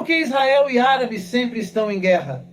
que Israel e árabes sempre estão em guerra?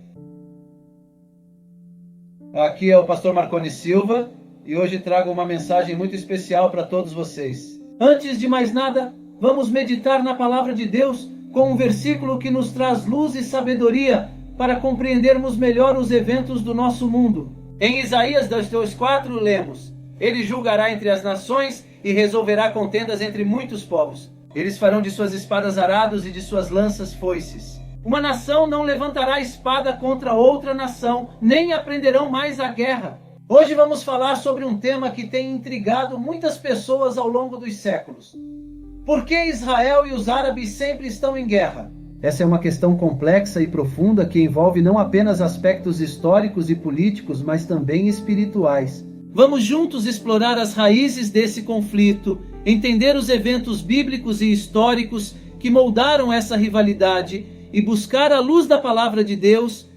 Aqui é o pastor Marconi Silva e hoje trago uma mensagem muito especial para todos vocês. Antes de mais nada, vamos meditar na palavra de Deus com um versículo que nos traz luz e sabedoria para compreendermos melhor os eventos do nosso mundo. Em Isaías 2:4 lemos: Ele julgará entre as nações e resolverá contendas entre muitos povos. Eles farão de suas espadas arados e de suas lanças foices. Uma nação não levantará espada contra outra nação, nem aprenderão mais a guerra. Hoje vamos falar sobre um tema que tem intrigado muitas pessoas ao longo dos séculos. Por que Israel e os árabes sempre estão em guerra? Essa é uma questão complexa e profunda que envolve não apenas aspectos históricos e políticos, mas também espirituais. Vamos juntos explorar as raízes desse conflito, entender os eventos bíblicos e históricos que moldaram essa rivalidade e buscar à luz da palavra de Deus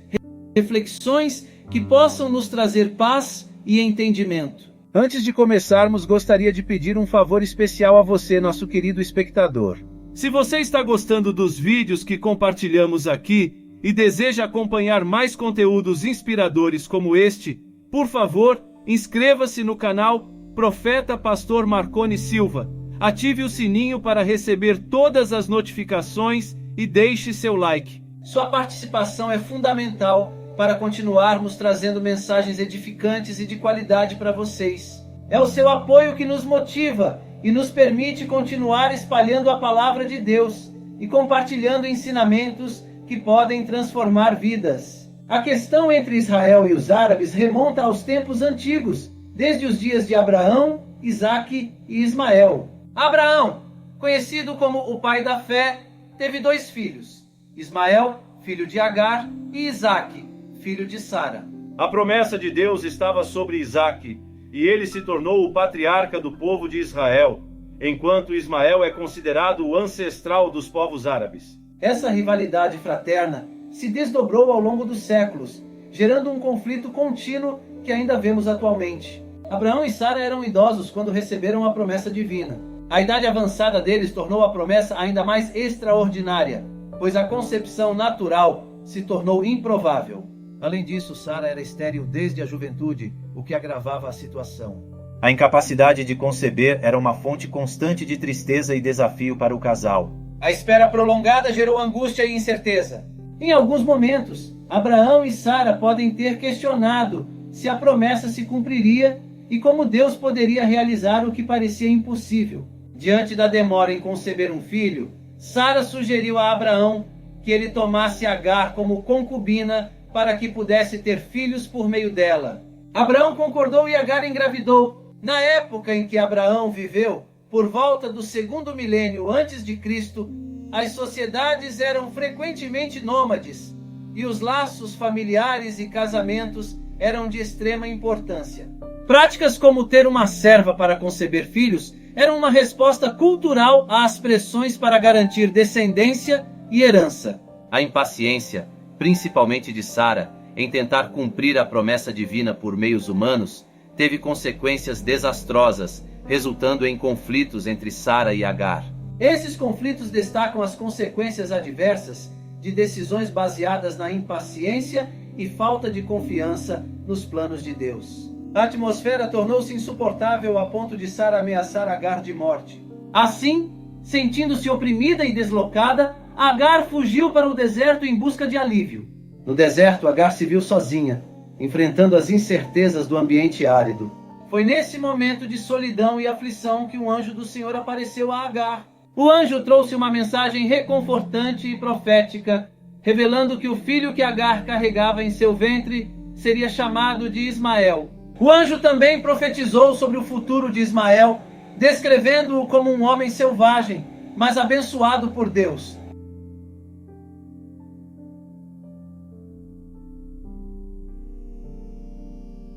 reflexões que possam nos trazer paz e entendimento. Antes de começarmos, gostaria de pedir um favor especial a você, nosso querido espectador. Se você está gostando dos vídeos que compartilhamos aqui e deseja acompanhar mais conteúdos inspiradores como este, por favor, inscreva-se no canal Profeta Pastor Marconi Silva. Ative o sininho para receber todas as notificações e deixe seu like. Sua participação é fundamental para continuarmos trazendo mensagens edificantes e de qualidade para vocês. É o seu apoio que nos motiva e nos permite continuar espalhando a palavra de Deus e compartilhando ensinamentos que podem transformar vidas. A questão entre Israel e os árabes remonta aos tempos antigos, desde os dias de Abraão, Isaque e Ismael. Abraão, conhecido como o pai da fé, teve 2 filhos, Ismael, filho de Agar, e Isaque, filho de Sara. A promessa de Deus estava sobre Isaque, e ele se tornou o patriarca do povo de Israel, enquanto Ismael é considerado o ancestral dos povos árabes. Essa rivalidade fraterna se desdobrou ao longo dos séculos, gerando um conflito contínuo que ainda vemos atualmente. Abraão e Sara eram idosos quando receberam a promessa divina. A idade avançada deles tornou a promessa ainda mais extraordinária, pois a concepção natural se tornou improvável. Além disso, Sara era estéril desde a juventude, o que agravava a situação. A incapacidade de conceber era uma fonte constante de tristeza e desafio para o casal. A espera prolongada gerou angústia e incerteza. Em alguns momentos, Abraão e Sara podem ter questionado se a promessa se cumpriria e como Deus poderia realizar o que parecia impossível. Diante da demora em conceber um filho, Sara sugeriu a Abraão que ele tomasse Agar como concubina para que pudesse ter filhos por meio dela. Abraão concordou e Agar engravidou. Na época em que Abraão viveu, por volta do 2º milênio antes de Cristo, as sociedades eram frequentemente nômades e os laços familiares e casamentos eram de extrema importância. Práticas como ter uma serva para conceber filhos eram uma resposta cultural às pressões para garantir descendência e herança. A impaciência, principalmente de Sara, em tentar cumprir a promessa divina por meios humanos, teve consequências desastrosas, resultando em conflitos entre Sara e Agar. Esses conflitos destacam as consequências adversas de decisões baseadas na impaciência e falta de confiança nos planos de Deus. A atmosfera tornou-se insuportável a ponto de Sara ameaçar Agar de morte. Assim, sentindo-se oprimida e deslocada, Agar fugiu para o deserto em busca de alívio. No deserto, Agar se viu sozinha, enfrentando as incertezas do ambiente árido. Foi nesse momento de solidão e aflição que um anjo do Senhor apareceu a Agar. O anjo trouxe uma mensagem reconfortante e profética, revelando que o filho que Agar carregava em seu ventre seria chamado de Ismael. O anjo também profetizou sobre o futuro de Ismael, descrevendo-o como um homem selvagem, mas abençoado por Deus.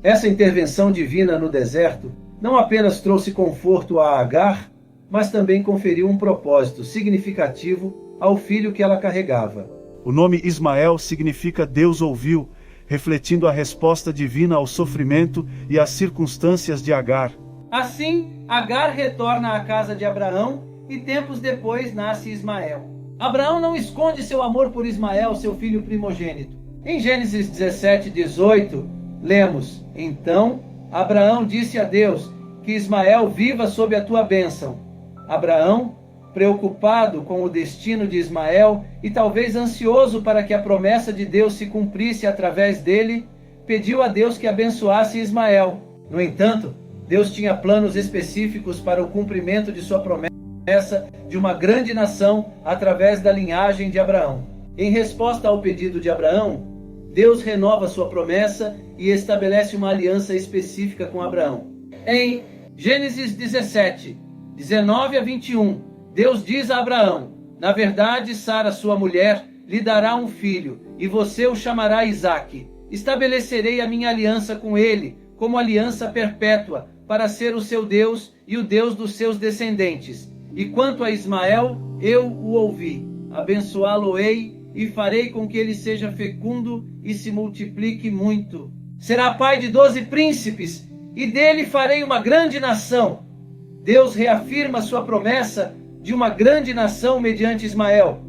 Essa intervenção divina no deserto não apenas trouxe conforto a Agar, mas também conferiu um propósito significativo ao filho que ela carregava. O nome Ismael significa Deus ouviu, refletindo a resposta divina ao sofrimento e às circunstâncias de Agar. Assim, Agar retorna à casa de Abraão e tempos depois nasce Ismael. Abraão não esconde seu amor por Ismael, seu filho primogênito. Em Gênesis 17:18, lemos: Então Abraão disse a Deus: que Ismael viva sob a tua bênção. Abraão, preocupado com o destino de Ismael e talvez ansioso para que a promessa de Deus se cumprisse através dele, pediu a Deus que abençoasse Ismael. No entanto, Deus tinha planos específicos para o cumprimento de sua promessa de uma grande nação através da linhagem de Abraão. Em resposta ao pedido de Abraão, Deus renova sua promessa e estabelece uma aliança específica com Abraão. Em Gênesis 17, 19 a 21, Deus diz a Abraão: na verdade, Sara, sua mulher, lhe dará um filho, e você o chamará Isaque. Estabelecerei a minha aliança com ele, como aliança perpétua, para ser o seu Deus e o Deus dos seus descendentes. E quanto a Ismael, eu o ouvi. Abençoá-lo-ei e farei com que ele seja fecundo e se multiplique muito. Será pai de 12 príncipes, e dele farei uma grande nação. Deus reafirma sua promessa de uma grande nação mediante Ismael,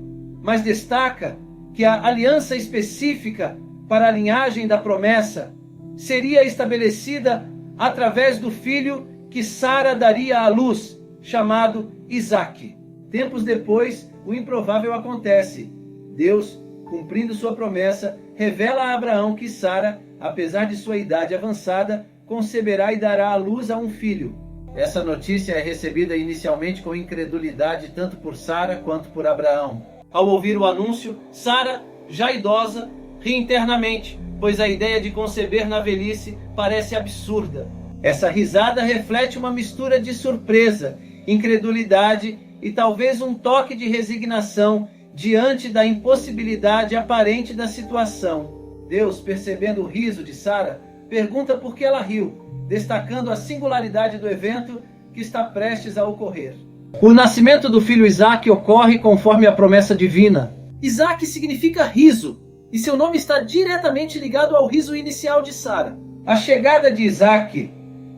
mas destaca que a aliança específica para a linhagem da promessa seria estabelecida através do filho que Sara daria à luz, chamado Isaque. Tempos depois, o improvável acontece. Deus, cumprindo sua promessa, revela a Abraão que Sara, apesar de sua idade avançada, conceberá e dará à luz a um filho. Essa notícia é recebida inicialmente com incredulidade tanto por Sara quanto por Abraão. Ao ouvir o anúncio, Sara, já idosa, ri internamente, pois a ideia de conceber na velhice parece absurda. Essa risada reflete uma mistura de surpresa, incredulidade e talvez um toque de resignação diante da impossibilidade aparente da situação. Deus, percebendo o riso de Sara, pergunta por que ela riu, destacando a singularidade do evento que está prestes a ocorrer. O nascimento do filho Isaque ocorre conforme a promessa divina. Isaque significa riso, e seu nome está diretamente ligado ao riso inicial de Sara. A chegada de Isaque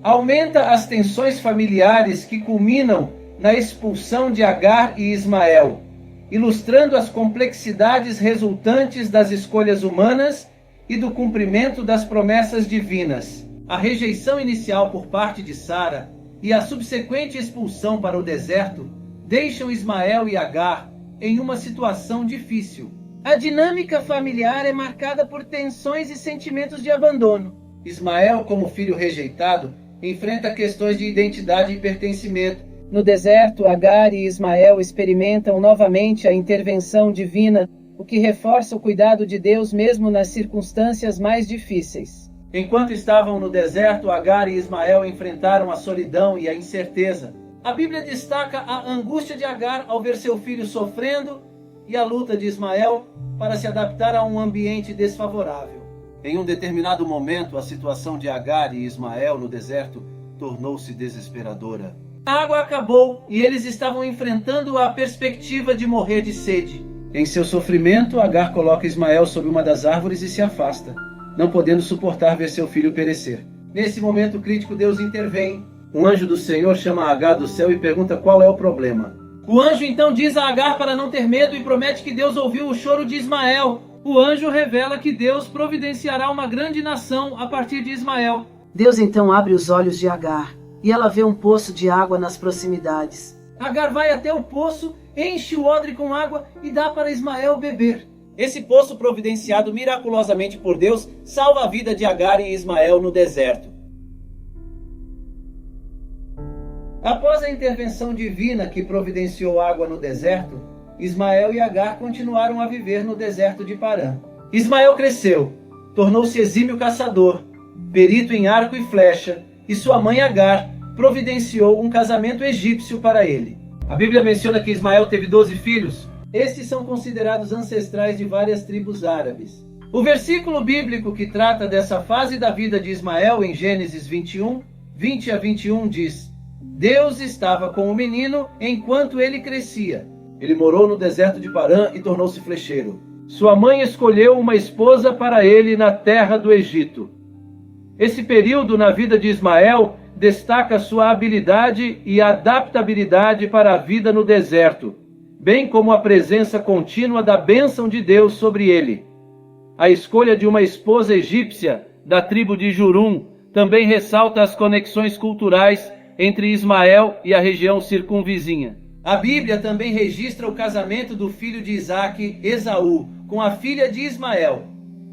aumenta as tensões familiares que culminam na expulsão de Agar e Ismael, ilustrando as complexidades resultantes das escolhas humanas e do cumprimento das promessas divinas. A rejeição inicial por parte de Sara e a subsequente expulsão para o deserto deixam Ismael e Agar em uma situação difícil. A dinâmica familiar é marcada por tensões e sentimentos de abandono. Ismael, como filho rejeitado, enfrenta questões de identidade e pertencimento. No deserto, Agar e Ismael experimentam novamente a intervenção divina, o que reforça o cuidado de Deus mesmo nas circunstâncias mais difíceis. Enquanto estavam no deserto, Agar e Ismael enfrentaram a solidão e a incerteza. A Bíblia destaca a angústia de Agar ao ver seu filho sofrendo e a luta de Ismael para se adaptar a um ambiente desfavorável. Em um determinado momento, a situação de Agar e Ismael no deserto tornou-se desesperadora. A água acabou e eles estavam enfrentando a perspectiva de morrer de sede. Em seu sofrimento, Agar coloca Ismael sob uma das árvores e se afasta, não podendo suportar ver seu filho perecer. Nesse momento crítico, Deus intervém. Um anjo do Senhor chama Agar do céu e pergunta qual é o problema. O anjo então diz a Agar para não ter medo e promete que Deus ouviu o choro de Ismael. O anjo revela que Deus providenciará uma grande nação a partir de Ismael. Deus então abre os olhos de Agar e ela vê um poço de água nas proximidades. Agar vai até o poço, enche o odre com água e dá para Ismael beber. Esse poço, providenciado miraculosamente por Deus, salva a vida de Agar e Ismael no deserto. Após a intervenção divina que providenciou água no deserto, Ismael e Agar continuaram a viver no deserto de Parã. Ismael cresceu, tornou-se exímio caçador, perito em arco e flecha, e sua mãe Agar providenciou um casamento egípcio para ele. A Bíblia menciona que Ismael teve 12 filhos. Estes são considerados ancestrais de várias tribos árabes. O versículo bíblico que trata dessa fase da vida de Ismael, em Gênesis 21, 20 a 21, diz: Deus estava com o menino enquanto ele crescia. Ele morou no deserto de Parã e tornou-se flecheiro. Sua mãe escolheu uma esposa para ele na terra do Egito. Esse período na vida de Ismael destaca sua habilidade e adaptabilidade para a vida no deserto, bem como a presença contínua da bênção de Deus sobre ele. A escolha de uma esposa egípcia da tribo de Jurum também ressalta as conexões culturais entre Ismael e a região circunvizinha. A Bíblia também registra o casamento do filho de Isaque, Esaú, com a filha de Ismael.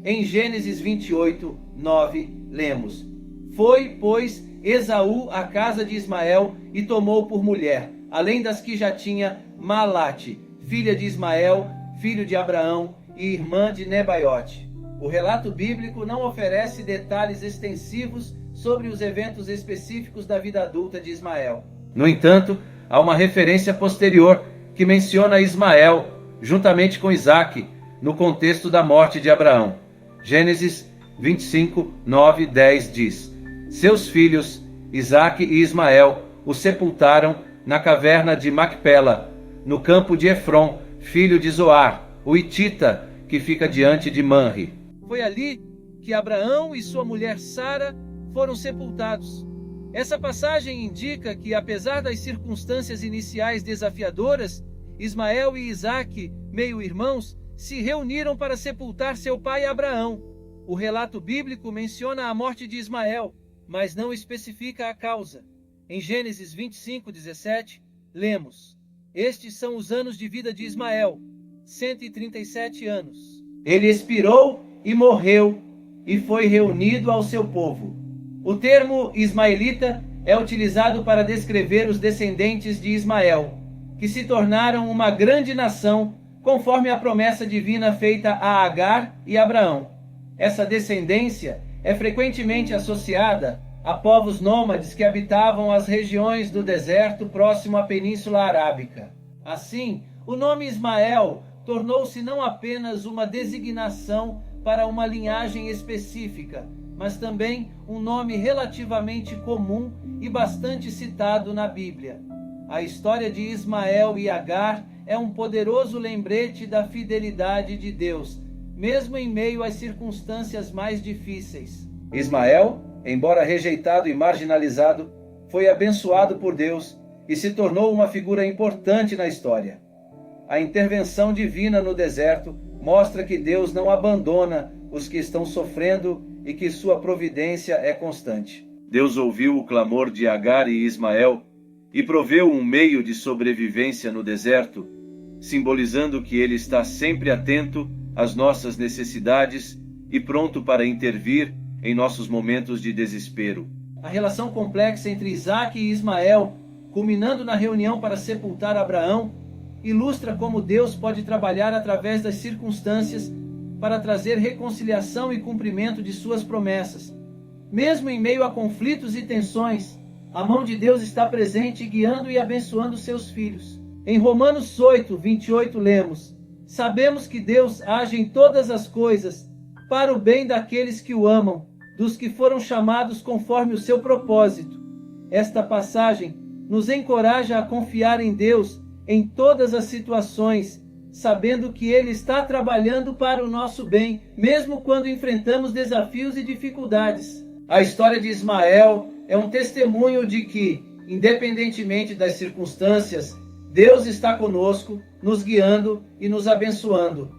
Em Gênesis 28, 9, lemos: Foi, pois, Esaú à casa de Ismael e tomou por mulher, além das que já tinha, Malate, filha de Ismael, filho de Abraão e irmã de Nebaiote. O relato bíblico não oferece detalhes extensivos sobre os eventos específicos da vida adulta de Ismael. No entanto, há uma referência posterior que menciona Ismael, juntamente com Isaque, no contexto da morte de Abraão. Gênesis 25, 9 e 10 diz: Seus filhos, Isaque e Ismael, o sepultaram na caverna de Macpela, no campo de Efron, filho de Zoar, o Hitita, que fica diante de Manre. Foi ali que Abraão e sua mulher Sara foram sepultados. Essa passagem indica que, apesar das circunstâncias iniciais desafiadoras, Ismael e Isaque, meio-irmãos, se reuniram para sepultar seu pai Abraão. O relato bíblico menciona a morte de Ismael, mas não especifica a causa. Em Gênesis 25, 17, lemos: Estes são os anos de vida de Ismael, 137 anos. Ele expirou e morreu, e foi reunido ao seu povo. O termo ismaelita é utilizado para descrever os descendentes de Ismael, que se tornaram uma grande nação, conforme a promessa divina feita a Agar e Abraão. Essa descendência é frequentemente associada a povos nômades que habitavam as regiões do deserto próximo à Península Arábica. Assim, o nome Ismael tornou-se não apenas uma designação para uma linhagem específica, mas também um nome relativamente comum e bastante citado na Bíblia. A história de Ismael e Agar é um poderoso lembrete da fidelidade de Deus, mesmo em meio às circunstâncias mais difíceis. Ismael, embora rejeitado e marginalizado, foi abençoado por Deus e se tornou uma figura importante na história. A intervenção divina no deserto mostra que Deus não abandona os que estão sofrendo e que sua providência é constante. Deus ouviu o clamor de Agar e Ismael e proveu um meio de sobrevivência no deserto, simbolizando que Ele está sempre atento às nossas necessidades e pronto para intervir em nossos momentos de desespero. A relação complexa entre Isaque e Ismael, culminando na reunião para sepultar Abraão, ilustra como Deus pode trabalhar através das circunstâncias para trazer reconciliação e cumprimento de suas promessas. Mesmo em meio a conflitos e tensões, a mão de Deus está presente, guiando e abençoando seus filhos. Em Romanos 8, 28 lemos: Sabemos que Deus age em todas as coisas para o bem daqueles que o amam, dos que foram chamados conforme o seu propósito. Esta passagem nos encoraja a confiar em Deus em todas as situações, sabendo que Ele está trabalhando para o nosso bem, mesmo quando enfrentamos desafios e dificuldades. A história de Ismael é um testemunho de que, independentemente das circunstâncias, Deus está conosco, nos guiando e nos abençoando.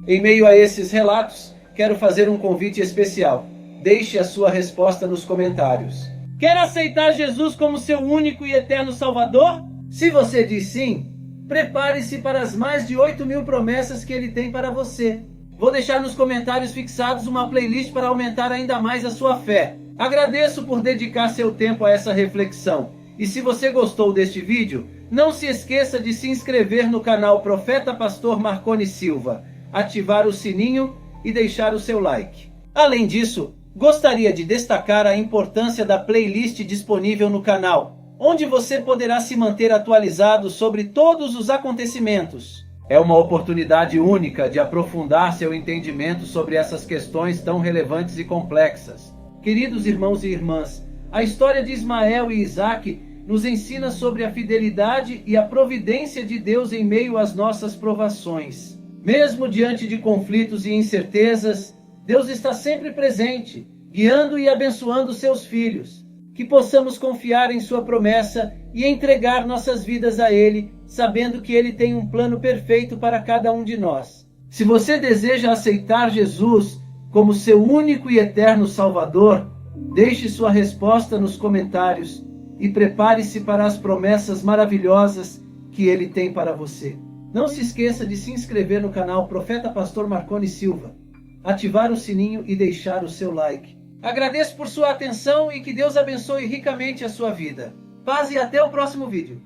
Em meio a esses relatos, quero fazer um convite especial. Deixe a sua resposta nos comentários. Quer aceitar Jesus como seu único e eterno Salvador? Se você diz sim, prepare-se para as mais de 8.000 promessas que Ele tem para você. Vou deixar nos comentários fixados uma playlist para aumentar ainda mais a sua fé. Agradeço por dedicar seu tempo a essa reflexão. E se você gostou deste vídeo, não se esqueça de se inscrever no canal Profeta Pastor Marconi Silva, ativar o sininho e deixar o seu like. Além disso, gostaria de destacar a importância da playlist disponível no canal, onde você poderá se manter atualizado sobre todos os acontecimentos. É uma oportunidade única de aprofundar seu entendimento sobre essas questões tão relevantes e complexas. Queridos irmãos e irmãs, a história de Ismael e Isaque nos ensina sobre a fidelidade e a providência de Deus em meio às nossas provações. Mesmo diante de conflitos e incertezas, Deus está sempre presente, guiando e abençoando seus filhos. que possamos confiar em sua promessa e entregar nossas vidas a Ele, sabendo que Ele tem um plano perfeito para cada um de nós. Se você deseja aceitar Jesus como seu único e eterno Salvador, deixe sua resposta nos comentários e prepare-se para as promessas maravilhosas que Ele tem para você. Não se esqueça de se inscrever no canal Profeta Pastor Marconi Silva, ativar o sininho e deixar o seu like. Agradeço por sua atenção e que Deus abençoe ricamente a sua vida. Paz e até o próximo vídeo.